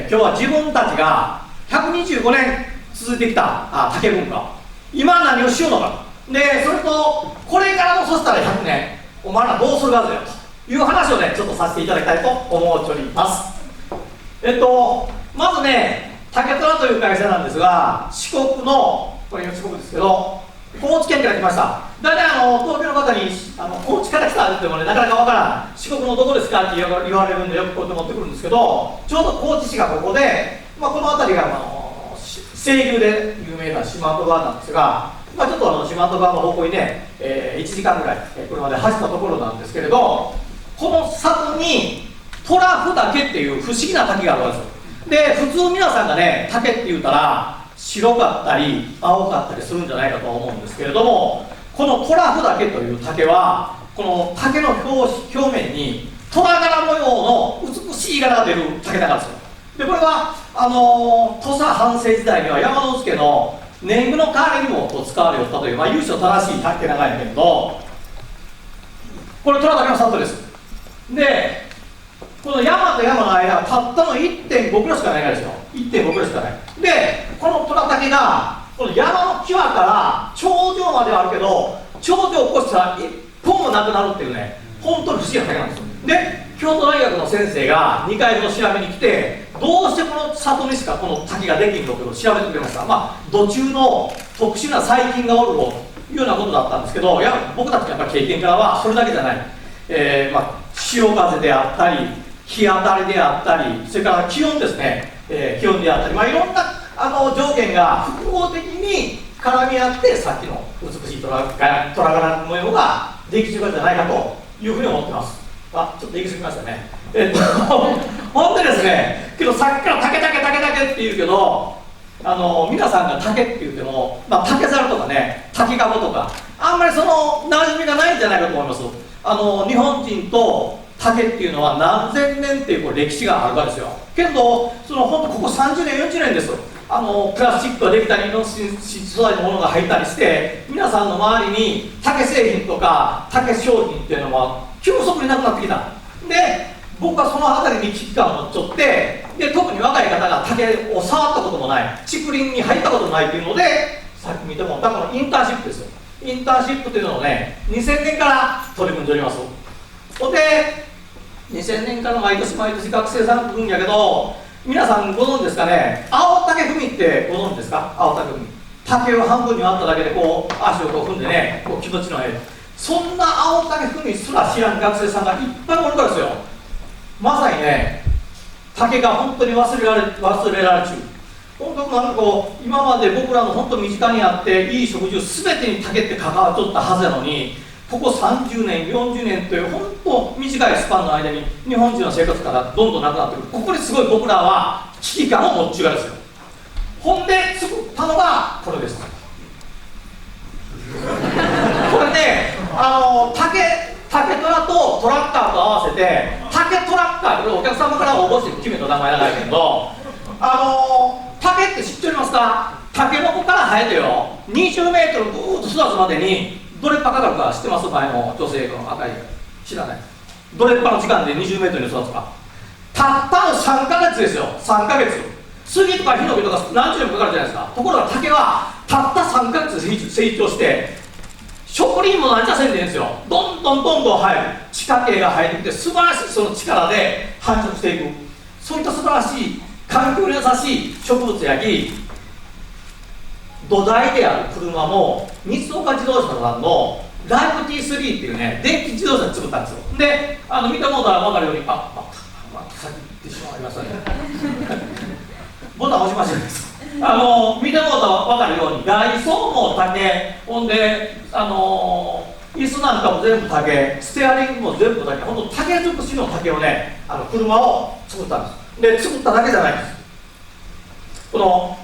[SPEAKER 4] 日は自分たちが125年続いてきた竹文化、今何をしようのか、でそれとこれからもそしたら100年お前らどうするがぜよという話をねちょっとさせていただきたいと思っております。まずね、竹虎という会社なんですが、四国の、これ四国ですけど、高知県から来ました。大体東京の方に高知から来たって言ってもね、なかなかわからん、四国のどこですかって言われるんで、よくこうやって持ってくるんですけど、ちょうど高知市がここで、この辺りが清流で有名な四万十川なんですが、ちょっと四万十川の方向にね、1時間ぐらい車で走ったところなんですけれど、この里に虎譜岳っていう不思議な滝があるわけですよ。で、普通皆さんがね、竹って言ったら白かったり青かったりするんじゃないかと思うんですけれども、この虎譜岳という竹はこの竹の表面に虎柄模様の美しい柄が出る竹なんですよ。でこれは土佐藩政時代には山之助の年貢の代わりにも使われよったという、由緒正しい竹長いんだけど、これ虎竹の里です。でこの山と山の間はたったの 1.5 キロしかないからですよ。 1.5 キロしかない。でこの虎竹がこの山の際から頂上まではあるけど、頂上を越したら一本もなくなるっていうね、本当に不思議な竹なんですよ。で京都大学の先生が2回ほど調べに来て、どうしてこの里にしかこの滝ができんのかを調べてくれました。土中の特殊な細菌がおるというようなことだったんですけど、僕たちのやっぱ経験からはそれだけじゃない、潮風であったり日当たりであったり、それから気温ですね、気温であったり、いろんな条件が複合的に絡み合って、さっきの美しい虎柄模様ができてるんじゃないかというふうに思ってます。ちょっと行き過ぎましたね。ほんでですね、けどさっきから竹って言うけど、皆さんが竹って言っても、竹猿とかね、竹かごとか、あんまりその馴染みがないんじゃないかと思います。日本人と竹っていうのは何千年っていう歴史があるからですよ。けど本当ここ30年40年です。プラスチックができたり、イノシシ素材のものが入ったりして、皆さんの周りに竹製品とか竹商品っていうのは急速になくなってきた。で僕はその辺りに危機感を持っちゃって、で特に若い方が竹を触ったこともない、竹林に入ったこともないっていうので、さっき見てもらったこのインターンシップですよ。インターンシップっていうのをね、2000年から取り組んでおります。で2000年から毎年学生さん来るんやけど、皆さんご存知ですかね、青竹踏みってご存知ですか。青竹踏み、竹を半分に割っただけでこう足を踏んでね、こう気持ちのええ、そんな青竹踏みすら知らん学生さんがいっぱいおるからですよ。まさにね、竹が本当に忘れられちゅう。本当今まで僕らの本当身近にあっていい食事を全てに竹って関わっとったはずなのに、ここ30年40年という本当短いスパンの間に日本人の生活からどんどんなくなってくる。ここにすごい僕らは危機感を持っちゅうがですよ。ほんで作ったのがこれです。これね、竹トラとトラッカーと合わせて竹トラッカー、これお客様から応募して決めた名前なんだけど、竹って知っておりますか？タケノコから生えてよ、20メートルぐーっと育つまでにどれっぱかかるか知ってます？前の女性の赤い、知らない。どれっぱの時間で20メートルに育つか。たったの3ヶ月ですよ、3ヶ月。杉とかヒノキとか何十年もかかるじゃないですか。ところが竹はたった3ヶ月で成長して、植林も何じゃせんでいいんですよ。どんどんどんどん生える。地下茎が生えてきて、素晴らしいその力で繁殖していく。そういった素晴らしい環境に優しい植物やき、土台である車も三岡自動車さんのライフ T3 っていうね、電気自動車で作ったんですよ。で、見てもらったら分かるように、さっき言ってしまいましたね。ボタン押しましたです。見てもらったら分かるように、外装も竹、ほんで、椅子なんかも全部竹、ステアリングも全部竹、ほんと竹尽くしの竹をね、車を作ったんです。で、作っただけじゃないんです。この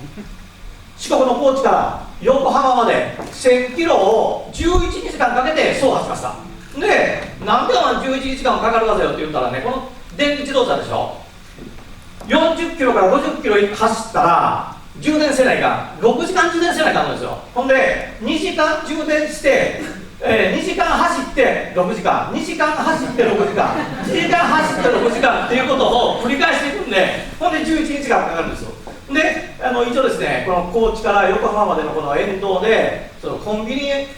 [SPEAKER 4] 四国の高知から横浜まで1000キロを11日間かけて走破しました。で、なんで11日間かかるかぜよって言ったらね、この電気自動車でしょ、40キロから50キロ走ったら充電せないかん、6時間充電せないかんのですよ。ほんで2時間充電して2時間走って6時間、2時間走って6時間、1時間走って6時間っていうことを繰り返していくんで、ほんで11日間かかるんですよ。で、一応ですね、この高知から横浜までのこの沿道でそのコンビニで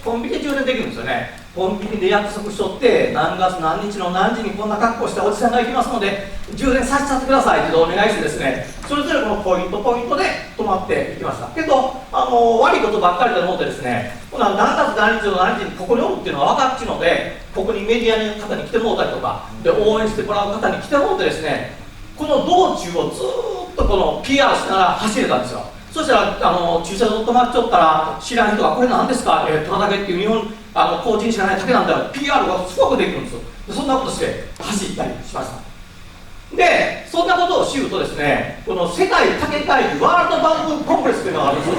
[SPEAKER 4] 充電できるんですよね。コンビニで約束しとって、何月何日の何時にこんな格好したおじさんが行きますので充電させちゃってくださいってお願いしてですね、それぞれこのポイントで止まっていきました。けど悪いことばっかりで思ってですね、何月何日の何時にここにおるっていうのは分かっちので、ここにメディアの方に来てもらったりとかで応援してもらう方に来てもらってですね、この道中をずーっとこの PR しながら走れたんですよ。そしたら駐車場止まっちゃったら知らん人が「これ何ですか？虎竹っていう日本高知にしかない竹なんだよ」PR がすごくできるんですよ。でそんなことして走ったりしました。でそんなことをしうとですね、この世界竹会議ワールドバンクコンプレスっていうのがあるんですよ。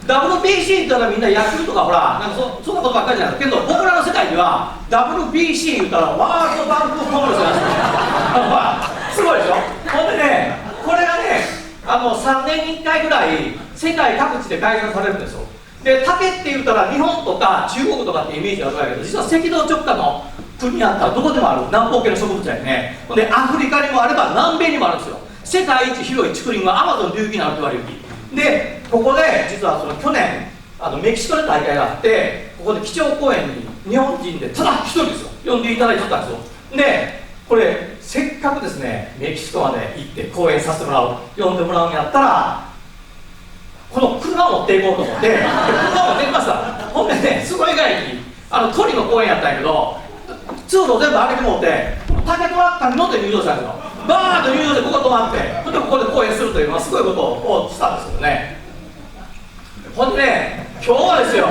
[SPEAKER 4] WBC って言ったらみんな野球とかほらなんかそんなことばっかりじゃないけど、僕らの世界には WBC 言ったらワールドバンクコンプレスなんですよ。すごいでしょ。ほんでね、これがね3年に1回ぐらい世界各地で開催されるんですよ。で竹って言ったら日本とか中国とかってイメージがあるんだけど、実は赤道直下の国にあったらどこでもある南方系の植物やね。ほんでアフリカにもあれば南米にもあるんですよ。世界一広い竹林がアマゾン流域にあると言われるで、ここで実はその去年メキシコで大会があって、ここで基調講演に日本人でただ一人ですよ呼んでいただいてたんですよ。でこれせっかくですねメキシコまで行って講演させてもらう、呼んでもらうんやったらこの車を持っていこうと思って車を持ってきました。ほんでね、すごい外に鳥の公園やったんやけど、通路全部開けてもって竹トラッカーに乗って入場したんですよ。バーッと入場でここ止まって、ほんでここで講演するというのはすごいことをしたんですけどね。ほんでね、今日はですよ、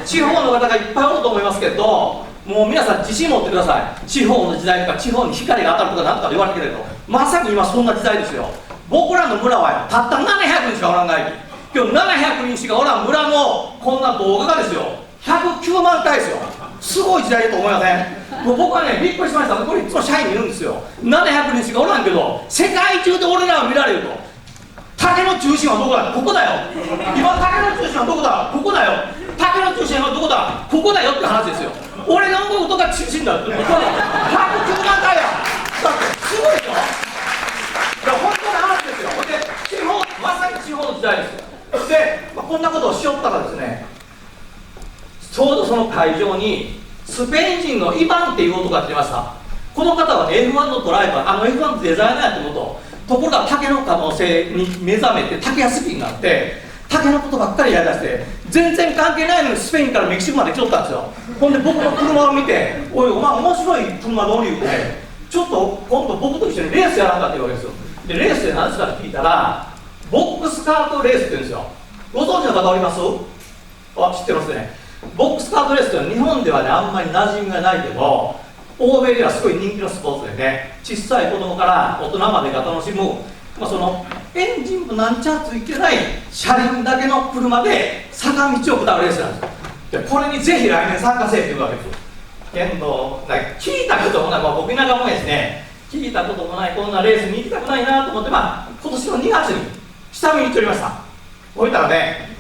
[SPEAKER 4] 地方の方がいっぱいおると思いますけど、もう皆さん自信持ってください。地方の時代とか地方に光が当たるとか何とか言われてるけど、まさに今そんな時代ですよ。僕らの村はたった700人しかおらんない。今日700人しかおらん村のこんな動画がですよ109万回ですよ。すごい時代だと思いません？もう僕はねびっくりしました。これいつも社員にいるんですよ。700人しかおらんけど世界中で俺らは見られると。竹の中心はどこだ？ここだよ。今竹の中心はどこだ？ここだよ。竹の中心はどこだ？ここだよって話ですよ。俺の動くとが中心だって。109万回や。だってすごいでしょ。本当の話ですよ。で地方、まさに地方の時代ですよ。で、こんなことをしよったらですね、ちょうどその会場にスペイン人のイバンっていう男が来てました。この方は、ね、F1 のドライバー、F1 のデザイナーやってこと、ところが竹の可能性に目覚めて竹屋好きになって竹のことばっかりやりだして、全然関係ないのにスペインからメキシコまで来とったんですよ。ほんで僕の車を見て「おいお前面白い車乗り」言うて「ちょっと今度僕と一緒にレースやらんか」って言うわけですよ。でレースで何ですかって聞いたらボックスカートレースって言うんですよ。ご存知の方おります？あ、知ってますね。ボックスカートレースって日本ではねあんまり馴染みがないけど、欧米ではすごい人気のスポーツでね、小さい子供から大人までが楽しむ、そのエンジンもなんちゃついてない車輪だけの車で坂道を下るレースなんですよ。でこれにぜひ来年参加せえって言うわけですよ。けど聞いたこともない、僕田舎もですね、
[SPEAKER 2] 聞いたこともないこんなレースに行きたくないなと思って、今年の2月に下見に行っておりました。こういったらね、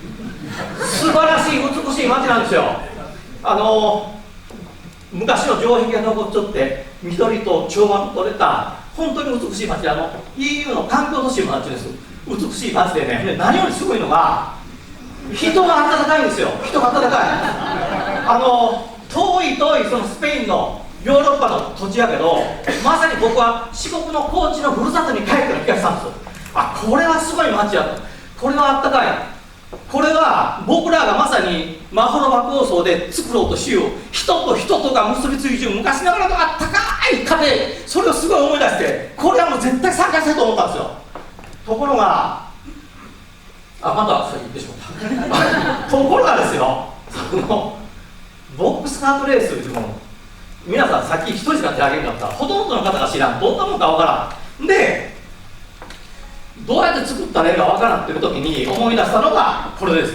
[SPEAKER 2] 素晴らしい美しい街なんですよ。昔の城壁が残っちゃって緑と調和の取れた本当に美しい街で、EU の環境都市の街です。美しい街でね、何よりすごいのが人が温かいんですよ。人が温かい。遠いそのスペインのヨーロッパの土地やけど、まさに僕は四国の高知のふるさとに帰ったような気がしたんですよ。これはすごい街やと。これはあったかい。これは僕らがまさにマホロバ構想で作ろうとしよう人と人とが結びついている昔ながらのあったかい家庭、それをすごい思い出して、これはもう絶対参加したいと思ったんですよ。ところがまた先言ってしまったところがですよ、ボックスカートレースというもの、皆さんさっき1人しか手挙げなかったらほとんどの方が知らん、どんなもんかわからんで、どうやって作ったらいいかわからんっていう時に思い出したのがこれです。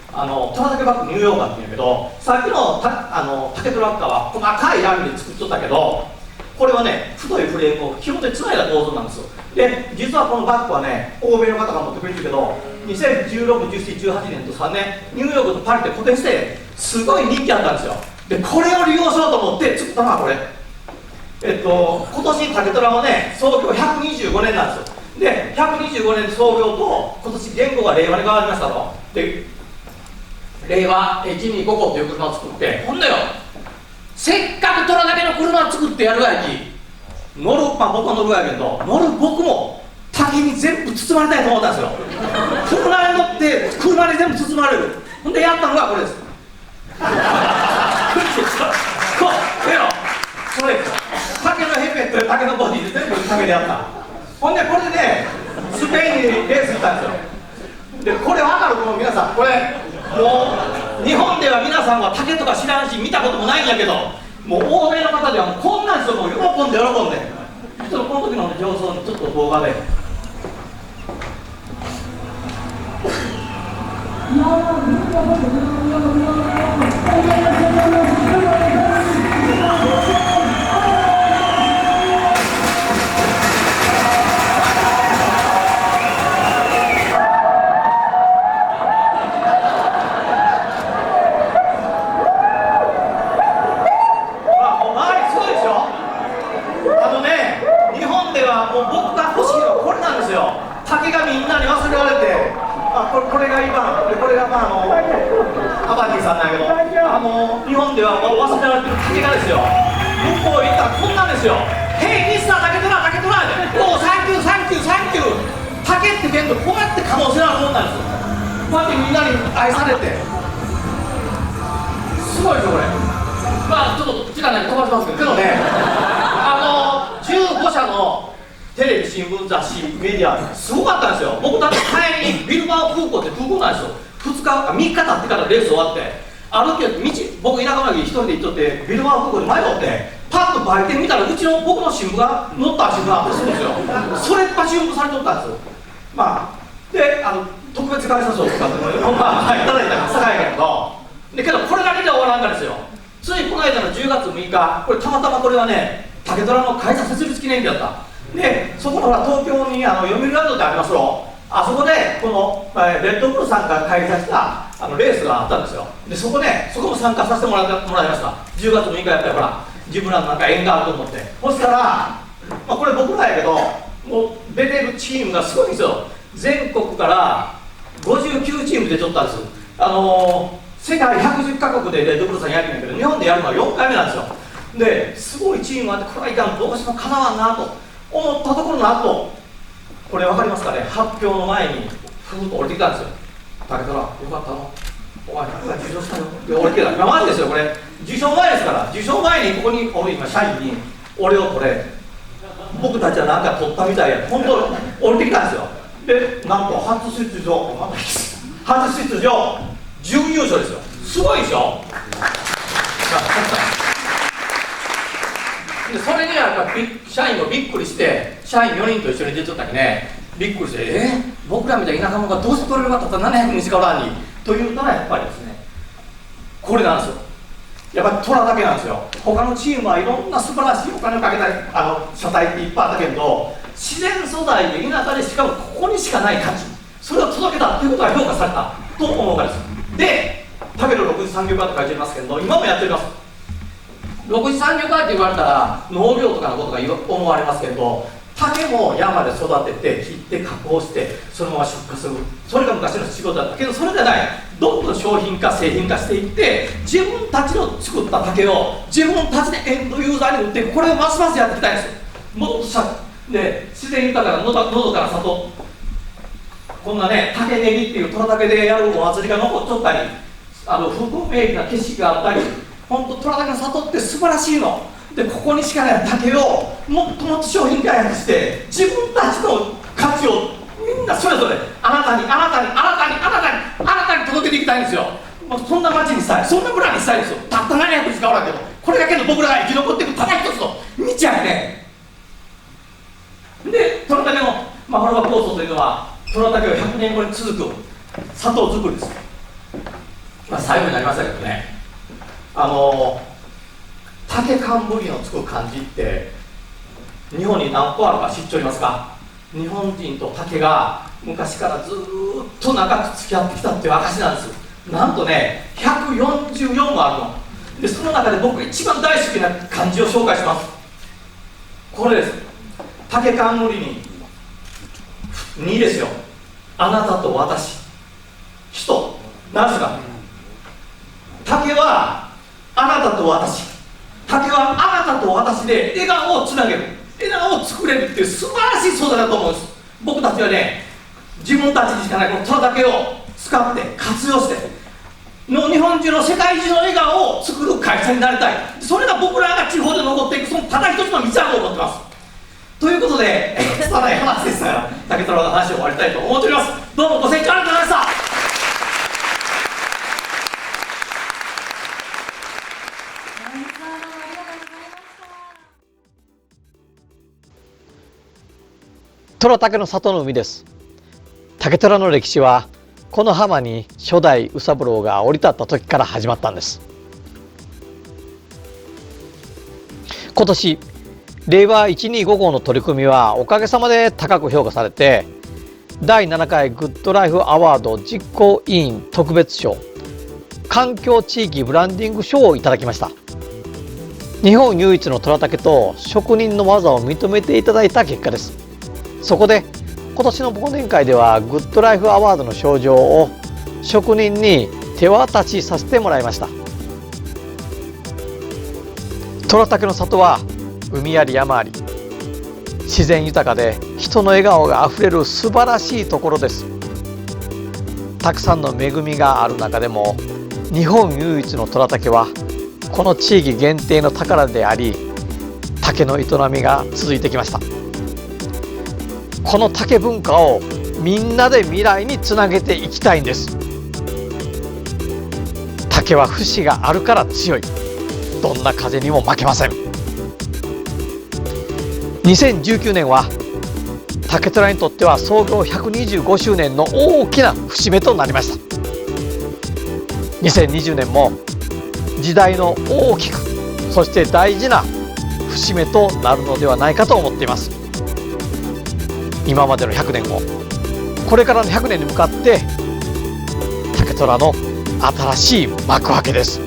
[SPEAKER 2] トラタケバッグニューヨーカーっていうんやけど、さっきの竹トラッカーは細かい網で作っとったけど、これはね太いフレームを基本でつないだ構造なんですよ。で実はこのバッグはね、欧米の方が持ってくれてるけど、2016、17、18年と3年ニューヨークとパリで個展してすごい人気あったんですよ。でこれを利用しようと思って作ったのがこれ。今年竹トラはね創業125年なんですよ。で125年創業と今年元号が令和に変わりましたと。で令和125号という車を作って、ほんだよ、せっかくトラだけの車を作ってやるがやき僕は乗るがやけど、僕も竹に全部包まれたいと思ったんですよ。車に乗って車に全部包まれる。ほんでやったのがこれです。これですよ。竹のヘルメットで竹のボディで全部竹でやった。ほんでこれでねスペインにレース行ったんですよ。でこれ分かると皆さん、これもう日本では皆さんは竹とか知らんし見たこともないんやけど、もう欧米の方ではもうこんなんですよ。もう喜んでちょっとこの時の様子をちょっと動画で。竹がみんなに忘れられて、これが今、これがアバディさんなんやけど、日本では忘れられてる竹がですよ、向こう行ったらこんなんですよ。ヘイミスター竹虎で、おおサンキュー竹ってけんどこうやって可能性のあるもんなんですよ。こうやってみんなに愛されてすごいですよこれ。ちょっと時間ないんで飛ばしますけどね、15社のテレビ、新聞、雑誌、メディアすごかったんですよ。僕だって帰りにビルバオ空港って空港なんですよ。3日経ってからレース終わって、歩き僕田舎の時一人で行っとってビルバオ空港で迷ってパッと売店見たら僕の新聞が載った新聞があったりするんですよ。それが新聞されとったんですよ。で特別感謝賞とかっていただいたらさかやけど、けどこれだけで終わらんからですよ。ついこの間の10月6日、これたまたまこれはね竹虎の会社設立記念日だった。でそこの東京に読売ランドってありますろ。あそこでこのレッドブルさんが開催したレースがあったんですよ。でそこも参加させてもらいました。10月6日やったから自分らのなんか縁があると思って、そしたら、これ僕らやけどもう出てるチームがすごいんですよ。全国から59チームで取ったんです。世界110カ国でレッドブルさんやってるんだけど、日本でやるのは4回目なんですよ。ですごいチームがあって、これはいかん、どうしてもかなわんなと思ったところの後、これ分かりますかね、発表の前にふーっと降りてきたんですよ。竹虎、よかったの、お前、受賞したよって降りてきた。今までですよ、これ、受賞前ですから、受賞前にここにおる今、社員に、俺をこれ、僕たちはなんか取ったみたいや、本当、降りてきたんですよ。で、なんと初出場、準優勝ですよ。すごいでしょ。でそれにはやっぱ社員もびっくりして、社員4人と一緒に出ちゃったきね、びっくりして、僕らみたいな田舎者がどうして取れるかったら700人しかおらんにというのはやっぱりですね、これなんですよ。やっぱり虎だけなんですよ。他のチームはいろんな素晴らしいお金をかけた車体っていっぱいあったけど、自然素材で田舎でしかもここにしかない価値、それを届けたっていうことが評価されたと思うからです。で、竹の6次産業化って書いてありますけど、今もやっております。6次産業化って言われたら農業とかのことが思われますけど、竹も山で育てて切って加工してそのまま出荷する、それが昔の仕事だったけど、それじゃない、どんどん商品化製品化していって、自分たちの作った竹を自分たちでエンドユーザーに売っていく、これをますますやっていきたいんですよ。もっとしたで自然豊かなのどかな里、こんなね竹ねぎっていう虎竹でやるお祭りが残っちゃったり、風光明媚な景色があったり、本当虎竹の里って素晴らしいので、ここにしかない竹をもっともっと商品開発して自分たちの価値をみんなそれぞれあなたに届けていきたいんですよ。もうそんな町にしたい、そんな村にしたいんですよ。たった700しかおらんけど、これだけの僕らが生き残っていくただ一つの道やね。で、虎竹のマホロバ構想というのは、虎竹を100年後に続く砂糖作りです。最後になりましたけどね、竹冠のつく漢字って日本に何個あるか知っておりますか？日本人と竹が昔からずっと長く付き合ってきたっていう証なんです。なんとね、144もあるので、その中で僕が一番大好きな漢字を紹介します。これです。竹冠に2ですよ。あなたと私、人、何ですか？竹はあなたと私、竹はあなたと私で笑顔をつなげる、笑顔を作れるっていう素晴らしい素材だと思うんです。僕たちはね、自分たちにしかないこの虎竹を使って活用して日本中の世界中の笑顔を作る会社になりたい。それが僕らが地方で残っていくそのただ一つの道だと思ってます。ということで、つたない話ですが、竹虎の話を終わりたいと思っております。どうもご清聴ありがとうございました。
[SPEAKER 1] 虎竹の里の海です。竹虎の歴史はこの浜に初代宇三郎が降り立った時から始まったんです。今年令和125号の取り組みはおかげさまで高く評価されて、第7回グッドライフアワード実行委員特別賞環境地域ブランディング賞をいただきました。日本唯一の虎竹と職人の技を認めていただいた結果です。そこで今年の忘年会ではグッドライフアワードの賞状を職人に手渡しさせてもらいました。虎竹の里は海あり山あり、自然豊かで人の笑顔があふれる素晴らしいところです。たくさんの恵みがある中でも日本唯一の虎竹はこの地域限定の宝であり、竹の営みが続いてきました。この竹文化をみんなで未来につなげていきたいんです。竹は節があるから強い。どんな風にも負けません。2019年は竹虎にとっては創業125周年の大きな節目となりました。2020年も時代の大きく、そして大事な節目となるのではないかと思っています。今までの100年を、これからの100年に向かって竹虎の新しい幕開けです。